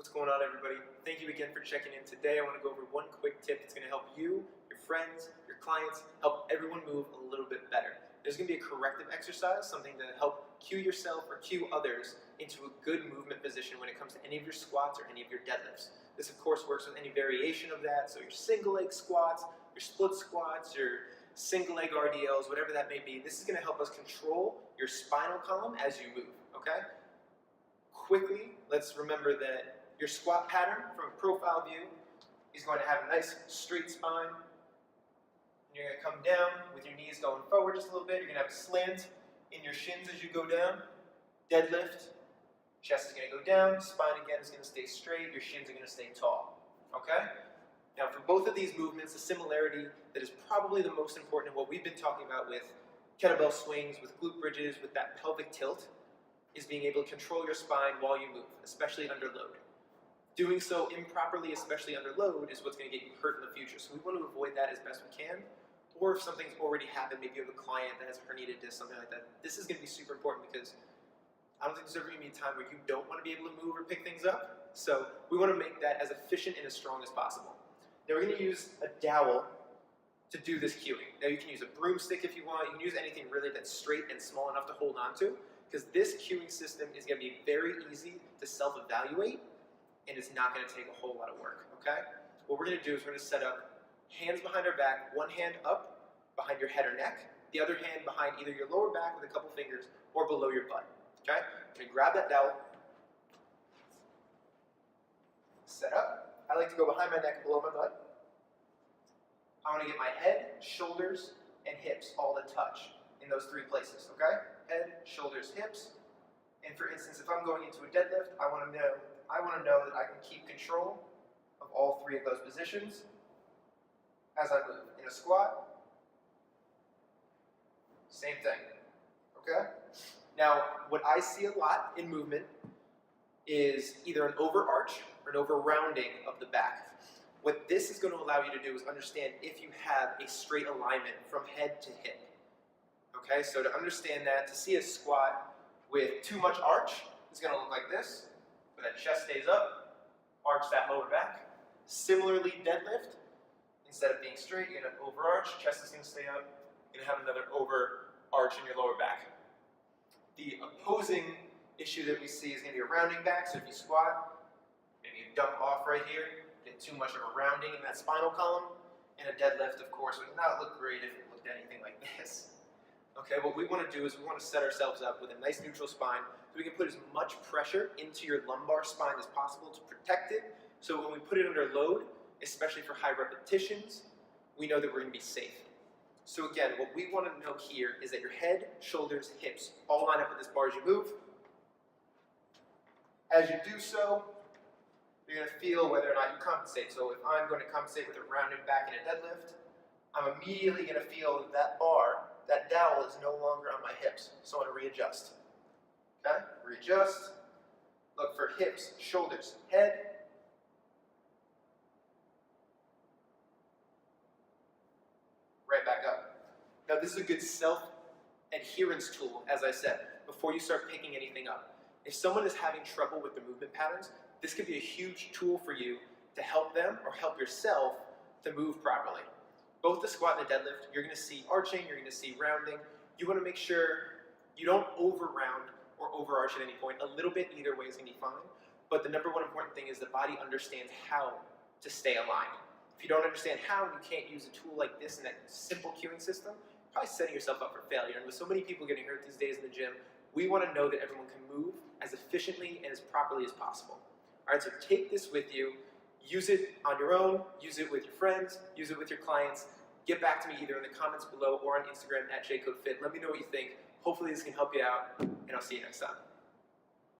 What's going on, everybody? Thank you again for checking in today. I want to go over one quick tip that's going to help you, your friends, your clients, help everyone move a little bit better. There's going to be a corrective exercise, something to help cue yourself or cue others into a good movement position when it comes to any of your squats or any of your deadlifts. This, of course, works with any variation of that, so your single leg squats, your split squats, your single leg RDLs, whatever that may be. This is going to help us control your spinal column as you move, okay? Quickly, let's remember that your squat pattern from a profile view is going to have a nice straight spine. And you're going to come down with your knees going forward just a little bit. You're going to have a slant in your shins as you go down. Deadlift, chest is going to go down, spine again is going to stay straight, your shins are going to stay tall. Okay? Now for both of these movements, the similarity that is probably the most important in what we've been talking about with kettlebell swings, with glute bridges, with that pelvic tilt, is being able to control your spine while you move, especially under load. Doing so improperly, especially under load, is what's going to get you hurt in the future. So we want to avoid that as best we can. Or if something's already happened, maybe you have a client that has a herniated disc, something like that. This is going to be super important because I don't think there's ever going to be a time where you don't want to be able to move or pick things up. So we want to make that as efficient and as strong as possible. Now we're going to use a dowel to do this cueing. Now you can use a broomstick if you want. You can use anything really that's straight and small enough to hold on to, because this cueing system is going to be very easy to self-evaluate, and it's not going to take a whole lot of work, okay? What we're going to do is we're going to set up hands behind our back, one hand up behind your head or neck, the other hand behind either your lower back with a couple fingers or below your butt, okay? I'm going to grab that dowel, set up. I like to go behind my neck, below my butt. I want to get my head, shoulders, and hips all to touch in those three places, okay? Head, shoulders, hips. And for instance, if I'm going into a deadlift, I want to know that I can keep control of all three of those positions as I move. In a squat, same thing, okay? Now, what I see a lot in movement is either an overarch or an over-rounding of the back. What this is going to allow you to do is understand if you have a straight alignment from head to hip. Okay, so to understand that, to see a squat with too much arch, it's going to look like this. But that chest stays up, arch that lower back. Similarly, deadlift, instead of being straight, you're going to overarch, chest is going to stay up, you're going to have another overarch in your lower back. The opposing issue that we see is going to be a rounding back, so if you squat, maybe you dump off right here, get too much of a rounding in that spinal column, and a deadlift, of course, would not look great if it looked anything like this. Okay, what we want to do is we want to set ourselves up with a nice neutral spine so we can put as much pressure into your lumbar spine as possible to protect it, so when we put it under load, especially for high repetitions, we know that we're going to be safe. So again, what we want to know here is that your head, shoulders, hips all line up with this bar as you move. As you do so, you're going to feel whether or not you compensate. So if I'm going to compensate with a rounded back in a deadlift, I'm immediately going to feel that bar, that dowel is no longer on my hips. So I want to readjust. Okay? Readjust. Look for hips, shoulders, head. Right back up. Now this is a good self-adherence tool, as I said, before you start picking anything up. If someone is having trouble with the movement patterns, this could be a huge tool for you to help them or help yourself to move properly. Both the squat and the deadlift, you're going to see arching, you're going to see rounding. You want to make sure you don't over-round or over-arch at any point. A little bit either way is going to be fine. But the number one important thing is the body understands how to stay aligned. If you don't understand how, and you can't use a tool like this in that simple cueing system, you're probably setting yourself up for failure. And with so many people getting hurt these days in the gym, we want to know that everyone can move as efficiently and as properly as possible. All right, so take this with you. Use it on your own, use it with your friends, use it with your clients. Get back to me either in the comments below or on Instagram @JCodeFit. Let me know what you think. Hopefully this can help you out, and I'll see you next time.